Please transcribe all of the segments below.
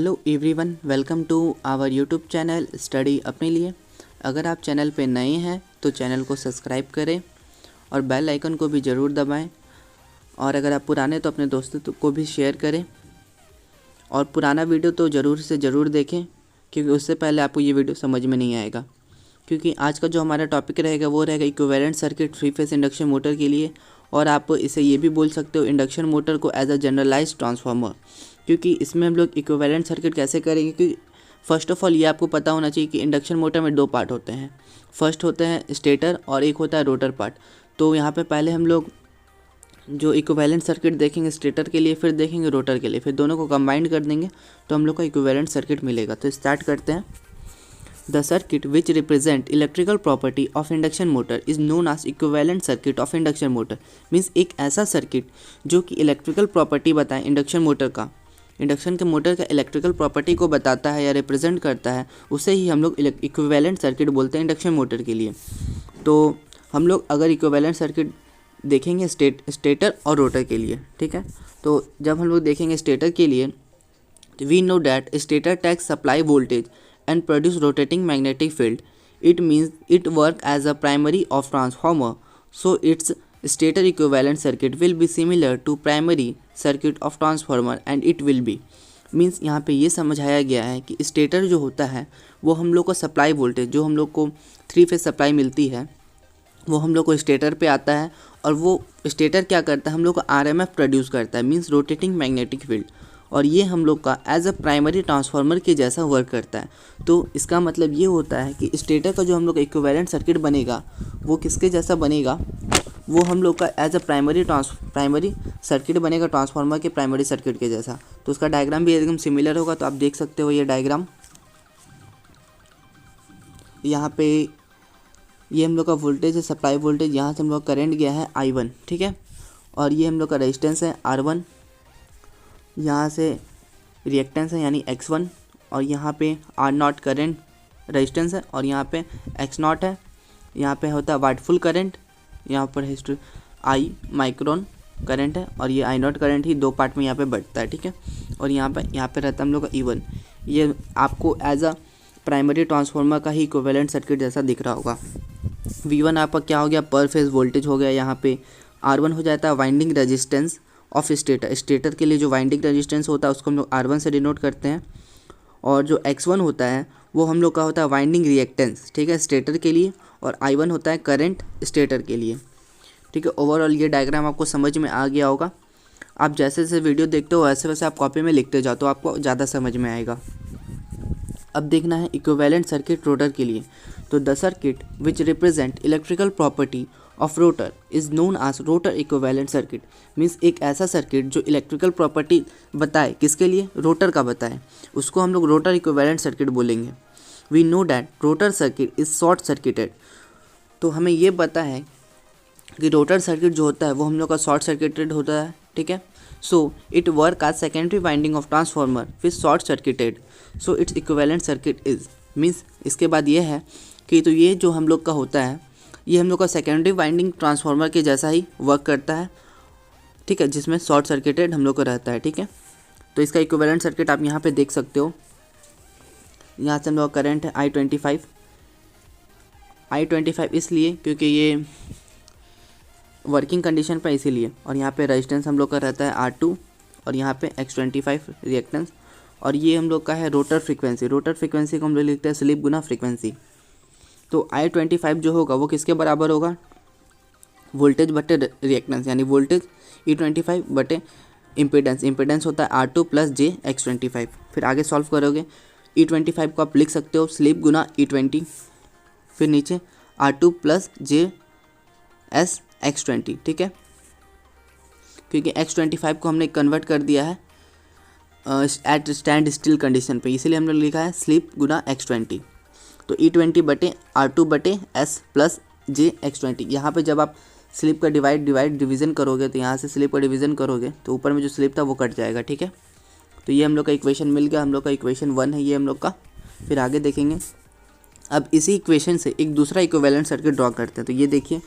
Hello everyone, welcome to our YouTube channel study अपने लिए। अगर आप चैनल पे नए हैं तो चैनल को सब्सक्राइब करें और बेल आइकन को भी ज़रूर दबाएं। और अगर आप पुराने तो अपने दोस्तों को भी शेयर करें और पुराना वीडियो तो ज़रूर से ज़रूर देखें, क्योंकि उससे पहले आपको ये वीडियो समझ में नहीं आएगा। क्योंकि आज का जो हमारा टॉपिक रहेगा वो रहेगा equivalent circuit 3 phase induction motor के लिए। और आप इसे ये भी बोल सकते हो इंडक्शन मोटर को एज अ जनरलाइज्ड ट्रांसफार्मर, क्योंकि इसमें हम लोग इक्विवेलेंट सर्किट कैसे करेंगे। क्योंकि फर्स्ट ऑफ ऑल ये आपको पता होना चाहिए कि इंडक्शन मोटर में दो पार्ट होते हैं। फर्स्ट होते हैं स्टेटर और एक होता है रोटर पार्ट। तो यहाँ पे पहले हम लोग जो इक्विवेलेंट सर्किट देखेंगे स्टेटर के लिए, फिर देखेंगे रोटर के लिए, फिर दोनों को कंबाइंड कर देंगे तो हम लोग को इक्विवेलेंट सर्किट मिलेगा। तो स्टार्ट करते हैं। The circuit which represent electrical property of induction motor is known as equivalent circuit of induction motor। Means एक ऐसा सर्किट जो कि इलेक्ट्रिकल प्रॉपर्टी बताए इंडक्शन मोटर का, इंडक्शन के मोटर का इलेक्ट्रिकल प्रॉपर्टी को बताता है या रिप्रेजेंट करता है, उसे ही हम लोग इक्विवेलेंट सर्किट बोलते हैं इंडक्शन मोटर के लिए। तो हम लोग अगर इक्विवेलेंट सर्किट देखेंगे स्टेटर और रोटर के लिए, ठीक है। तो जब हम लोग देखेंगे स्टेटर के लिए, we know that stator takes supply voltage and produce rotating magnetic field. It means it work as a primary of transformer, so its stator equivalent circuit will be similar to primary circuit of transformer and it will be means यहाँ पे ये समझाया गया है कि stator जो होता है वो हम लोग को सप्लाई वोल्टेज, जो हम लोग को 3 फेज सप्लाई मिलती है वो हम लोग को स्टेटर पे आता है। और वो स्टेटर क्या करता है, हम लोग को RMF प्रोड्यूस करता है, मीन्स रोटेटिंग मैग्नेटिक फील्ड। और ये हम लोग का एज अ प्राइमरी ट्रांसफार्मर के जैसा वर्क करता है। तो इसका मतलब ये होता है कि स्टेटर का जो हम लोग इक्विवेलेंट सर्किट बनेगा वो किसके जैसा बनेगा, वो हम लोग का एज अ प्राइमरी सर्किट बनेगा ट्रांसफार्मर के प्राइमरी सर्किट के जैसा। तो उसका डायग्राम भी एकदम सिमिलर होगा। तो आप देख सकते हो ये डायग्राम, यहाँ पे ये हम लोग का वोल्टेज है, सप्लाई वोल्टेज, यहाँ से हम लोग करंट गया है I1, ठीक है। और ये हम लोग का रेजिस्टेंस है R1, यहाँ से रिएक्टेंस है यानी X1, और यहाँ पे R0 करंट रेजिस्टेंस है, और यहाँ पे X0 है। यहाँ पे होता है वाटफुल करंट, यहाँ पर हिस्ट्री I माइक्रोन करंट है, और ये I0 करंट ही दो पार्ट में यहाँ पे बढ़ता है, ठीक है। और यहाँ पे रहता है हम लोग का E1। ये आपको एज अ प्राइमरी ट्रांसफार्मर का ही इक्विवेलेंट सर्किट जैसा दिख रहा होगा। V1 आपका क्या हो गया, पर फेज वोल्टेज हो गया। यहाँ पे R1 हो जाता है winding resistance of stator. Stator के लिए जो वाइंडिंग रेजिस्टेंस होता है उसको हम लोग R1 से डिनोट करते हैं। और जो X1 होता है वो हम लोग का होता है वाइंडिंग रिएक्टेंस, ठीक है, स्टेटर के लिए। और I1 होता है करंट स्टेटर के लिए, ठीक है। ओवरऑल ये डायग्राम आपको समझ में आ गया होगा। आप जैसे जैसे वीडियो देखते हो वैसे वैसे आप कॉपी में लिखते जाओ तो आपको ज़्यादा समझ में आएगा। अब देखना है इक्विवेलेंट सर्किट रोटर के लिए। तो the circuit which represent electrical property of rotor is known as rotor equivalent circuit. Means एक ऐसा सर्किट जो इलेक्ट्रिकल प्रॉपर्टी बताए, किसके लिए, रोटर का बताए, उसको हम लोग रोटर इक्विवेलेंट सर्किट बोलेंगे। We know that rotor circuit is short circuited. तो हमें ये पता है कि रोटर सर्किट जो होता है वो हम लोग का शॉर्ट सर्किटेड होता है, ठीक है। सो इट वर्क आज secondary winding of transformer with short circuited, so it's equivalent circuit is means इसके बाद ये है कि तो ये जो हम लोग का होता है ये हम लोग का सेकेंडरी वाइंडिंग ट्रांसफार्मर के जैसा ही वर्क करता है, ठीक है, जिसमें शॉर्ट सर्किटेड हम लोग को रहता है, ठीक है। तो इसका इक्विवेलेंट सर्किट आप यहाँ पे देख सकते हो। यहाँ से हम लोग का करंट है I25 इसलिए क्योंकि ये वर्किंग कंडीशन पर इसीलिए। और यहाँ पे रेजिस्टेंस हम लोग का रहता है R2, और यहाँ पे X25 रिएक्टेंस। और ये हम लोग का है रोटर फ्रीक्वेंसी। रोटर फ्रीक्वेंसी को हम लोग लिखते हैं स्लिप गुना फ्रीक्वेंसी। तो I25 जो होगा वो किसके बराबर होगा, वोल्टेज बटे रिएक्टेंस, यानी वोल्टेज E25 बटे इम्पीडेंस। इम्पीडेंस होता है R2 + j X25। फिर आगे सॉल्व करोगे E25 को आप लिख सकते हो स्लिप गुना E20, फिर नीचे R2 + j S X20, ठीक है। क्योंकि X25 को हमने कन्वर्ट कर दिया है एट स्टैंड स्टिल कंडीशन पे, इसीलिए हमने लिखा है स्लिप गुना X20। तो E20 बटे R2 बटे S + j X20। यहाँ पे जब आप स्लिप का डिवीज़न करोगे तो यहाँ से स्लिप का डिवीज़न करोगे तो ऊपर में जो स्लिप था वो कट जाएगा, ठीक है। तो ये हम लोग का इक्वेशन मिल गया, हम लोग का इक्वेशन 1 है ये हम लोग का। फिर आगे देखेंगे। अब इसी इक्वेशन से एक दूसरा इक्विवेलेंट सर्किट ड्रॉ करते हैं। तो ये देखिए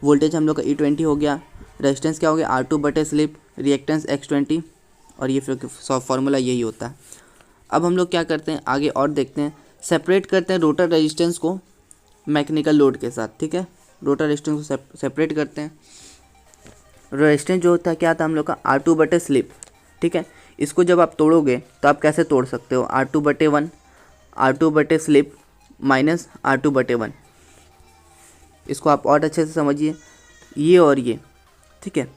वोल्टेज हम लोग का E20 हो गया, रेजिस्टेंस क्या हो गया R2 बटे स्लिप, रिएक्टेंस X20, और ये फिर फॉर्मूला यही होता है। अब हम लोग क्या करते हैं, आगे और देखते हैं, सेपरेट करते हैं रोटर रेजिस्टेंस को मैकेनिकल लोड के साथ। ठीक है, रोटर रेजिस्टेंस को सेपरेट करते हैं। रेजिस्टेंस जो होता है क्या था हम लोग का, R2 स्लिप। ठीक है, इसको जब आप तोड़ोगे तो आप कैसे तोड़ सकते हो, R2/1 R2 slip minus R2/1। इसको आप और अच्छे से समझिए, ये और ये, ठीक है,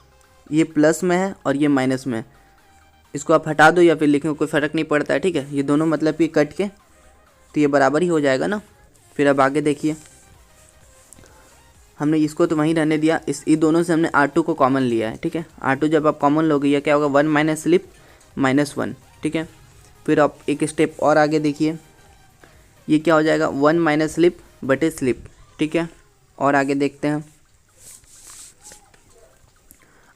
ये प्लस में है और ये माइनस में है, इसको आप हटा दो या फिर लिखें, कोई फ़र्क नहीं पड़ता है। ठीक है, ये दोनों मतलब कि कट के तो ये बराबर ही हो जाएगा ना। फिर अब आगे देखिए, हमने इसको तो वहीं रहने दिया, इस दोनों से हमने R2 को कॉमन लिया है। ठीक है, R2 जब आप कॉमन लोगे या क्या होगा, 1 माइनस स्लिप -1। ठीक है, फिर आप एक स्टेप और आगे देखिए, ये क्या हो जाएगा, 1 माइनस स्लिप बटे स्लिप। ठीक है, और आगे देखते हैं,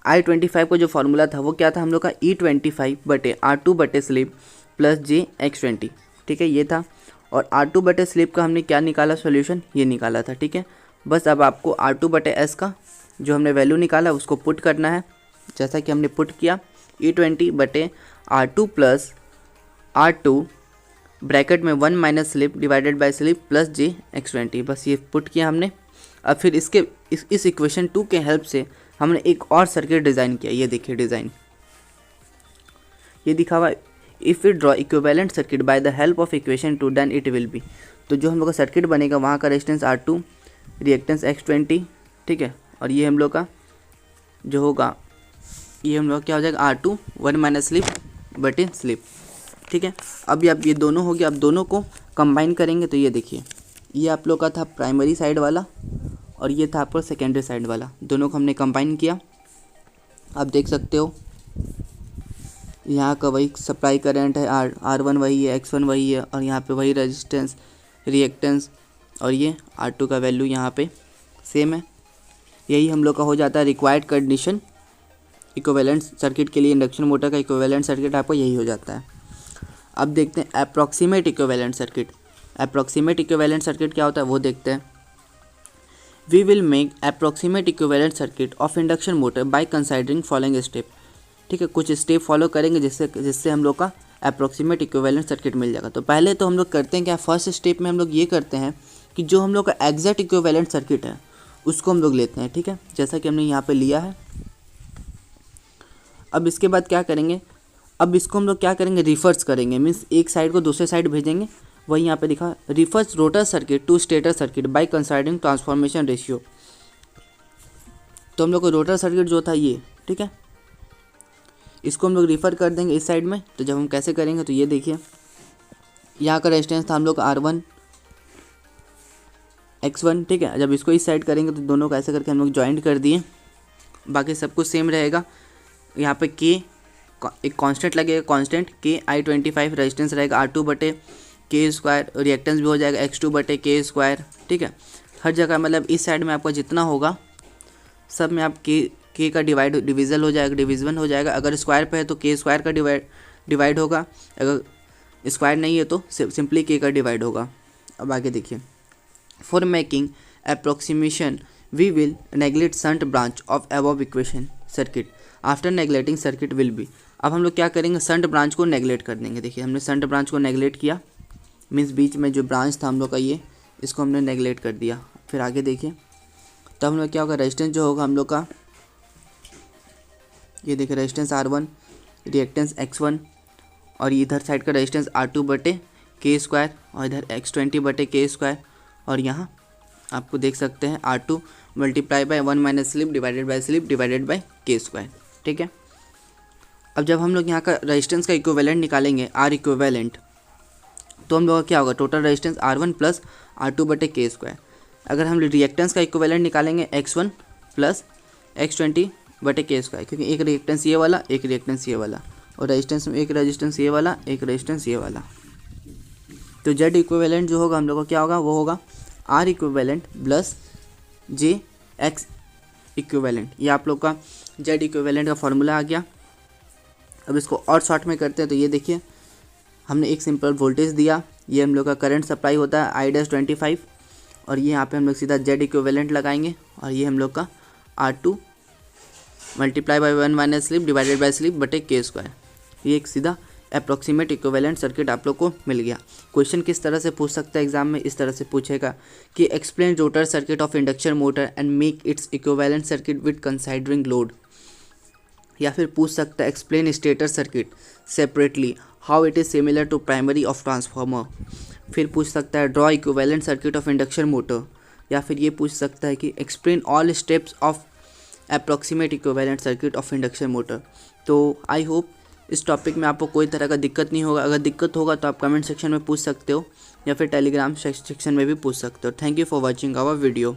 I25 का जो फॉर्मूला था वो क्या था हम लोग का, E25/R2 स्लिप प्लस JX20। ठीक है, ये था। और R2 स्लिप का हमने क्या निकाला सॉल्यूशन, ये निकाला था। ठीक है, बस अब आपको R2/S का जो हमने वैल्यू निकाला उसको पुट करना है, जैसा कि हमने पुट किया, E20/R2 प्लस R2 ब्रैकेट में 1 minus slip divided by slip plus JX20, बस ये पुट किया हमने। अब फिर इस इक्वेशन 2 के हेल्प से हमने एक और सर्किट डिज़ाइन किया। ये देखिए डिज़ाइन, ये दिखा हुआ, if we draw equivalent circuit by the help of equation 2 then it will be. तो जो हम लोग का सर्किट बनेगा, वहाँ का रेजिस्टेंस R2, रिएक्टेंस X20। ठीक है, और ये हम लोग का जो होगा, ये हम लोग क्या हो जाएगा, R2 1 माइनस स्लिप बटे स्लिप। ठीक है, अब ये दोनों हो गया। अब दोनों को कंबाइन करेंगे तो ये देखिए, ये आप लोग का था प्राइमरी साइड वाला और ये था आपका सेकेंडरी साइड वाला, दोनों को हमने कंबाइन किया। आप देख सकते हो यहाँ का वही सप्लाई करंट है, R1 वही है, X1 वही है, और यहाँ पे वही रेजिस्टेंस, रिएक्टेंस, और ये R2 का वैल्यू यहाँ पे सेम है। यही हम लोग का हो जाता है रिक्वायर्ड कंडीशन इक्विवेलेंट सर्किट के लिए। इंडक्शन मोटर का इक्विवेलेंट सर्किट आपको यही हो जाता है। अब देखते हैं approximate equivalent circuit. Approximate equivalent circuit क्या होता है वो देखते हैं। We will make approximate equivalent circuit of induction motor by considering following step. ठीक है, कुछ स्टेप फॉलो करेंगे जिससे हम लोग का अप्रॉक्सीमेट इक्विवेलेंट सर्किट मिल जाएगा। तो पहले तो हम लोग करते हैं क्या, फर्स्ट स्टेप में हम लोग ये करते हैं कि जो हम लोग का एग्जैक्ट इक्विवेलेंट सर्किट है उसको हम लोग लेते हैं। ठीक है, जैसा कि हमने यहाँ पे लिया है। अब इसके बाद क्या करेंगे, अब इसको हम लोग क्या करेंगे, रिवर्स करेंगे, मीन्स एक साइड को दूसरे साइड भेजेंगे। वही यहाँ पे दिखा, reverse rotor circuit to stator circuit by considering transformation ratio. तो हम लोग को रोटर सर्किट जो था ये, ठीक है, इसको हम लोग रिफ़र कर देंगे इस साइड में। तो जब हम कैसे करेंगे, तो ये देखिए, यहाँ का रेजिस्टेंस था हम लोग R1 X1। ठीक है, जब इसको इस साइड करेंगे तो दोनों को ऐसे करके हम लोग ज्वाइंट कर दिए, बाकी सब कुछ सेम रहेगा। यहाँ पे K एक कांस्टेंट लगेगा, कांस्टेंट I25 रेजिस्टेंस रहेगा R2/K², रिएक्टेंस भी हो जाएगा X2/K²। ठीक है, हर जगह मतलब इस साइड में आपका जितना होगा सब में आप K का डिविज़न हो जाएगा। अगर स्क्वायर पे है तो K² का डिवाइड होगा, अगर स्क्वायर नहीं है तो सिंपली K का डिवाइड होगा। अब आगे देखिए, for making approximation we will neglect shunt branch of above equation circuit after neglecting circuit will be. अब हम लोग क्या करेंगे, शंट ब्रांच को नेगलेक्ट कर देंगे। देखिए, हमने शंट ब्रांच को नेगलेक्ट किया, मीन्स बीच में जो ब्रांच था हम लोग का ये, इसको हमने नेगलेक्ट कर दिया। फिर आगे देखिए, तो हम लोग क्या होगा, रेजिस्टेंस जो होगा हम लोग का, ये देखिए रेजिस्टेंस R1, रिएक्टेंस X1, और इधर साइड का रेजिस्टेंस R2/K² और इधर X20/K², और यहाँ आपको देख सकते हैं R2 multiply by 1 minus slip divided by K²। ठीक है, अब जब हम लोग यहाँ का रेजिस्टेंस का इक्विवेलेंट निकालेंगे, R इक्विवेलेंट, तो हम लोग का क्या होगा, total resistance R1 plus R2/K²। अगर हम रिएक्टेंस का इक्विवेलेंट निकालेंगे X1 प्लस X20/K², क्योंकि एक रिएक्टेंस ये वाला, एक रिएक्टेंस ये वाला, और रेजिस्टेंस में एक रेजिस्टेंस ये वाला, एक रेजिस्टेंस ये वाला। तो Z इक्विवेलेंट जो होगा हम लोग का क्या होगा, वो होगा R equivalent plus JX equivalent. ये आप लोग का Z इक्विवेलेंट का फॉर्मूला आ गया। अब इसको और शॉर्ट में करते हैं, तो ये देखिए, हमने एक सिंपल वोल्टेज दिया, ये हम लोग का करंट सप्लाई होता है I-25, और ये यहाँ पे हम लोग सीधा Z इक्विवेलेंट लगाएंगे, और ये हम लोग का R2 multiply by 1 minus slip divided by slip बटे K²। ये एक सीधा अप्रॉक्सीमेट इक्विवेलेंट सर्किट आप लोग को मिल गया। क्वेश्चन किस तरह से पूछ सकता है एग्जाम में, इस तरह से पूछेगा कि explain rotor circuit of induction motor and make its equivalent circuit with considering load. या फिर पूछ सकता है explain stator circuit separately how it is similar to primary of transformer. फिर पूछ सकता है draw equivalent circuit of induction motor. या फिर ये पूछ सकता है कि explain all steps of approximate equivalent circuit of induction motor. तो आई होप इस टॉपिक में आपको कोई तरह का दिक्कत नहीं होगा। अगर दिक्कत होगा तो आप कमेंट सेक्शन में पूछ सकते हो या फिर टेलीग्राम सेक्शन में भी पूछ सकते हो। Thank you for watching our video.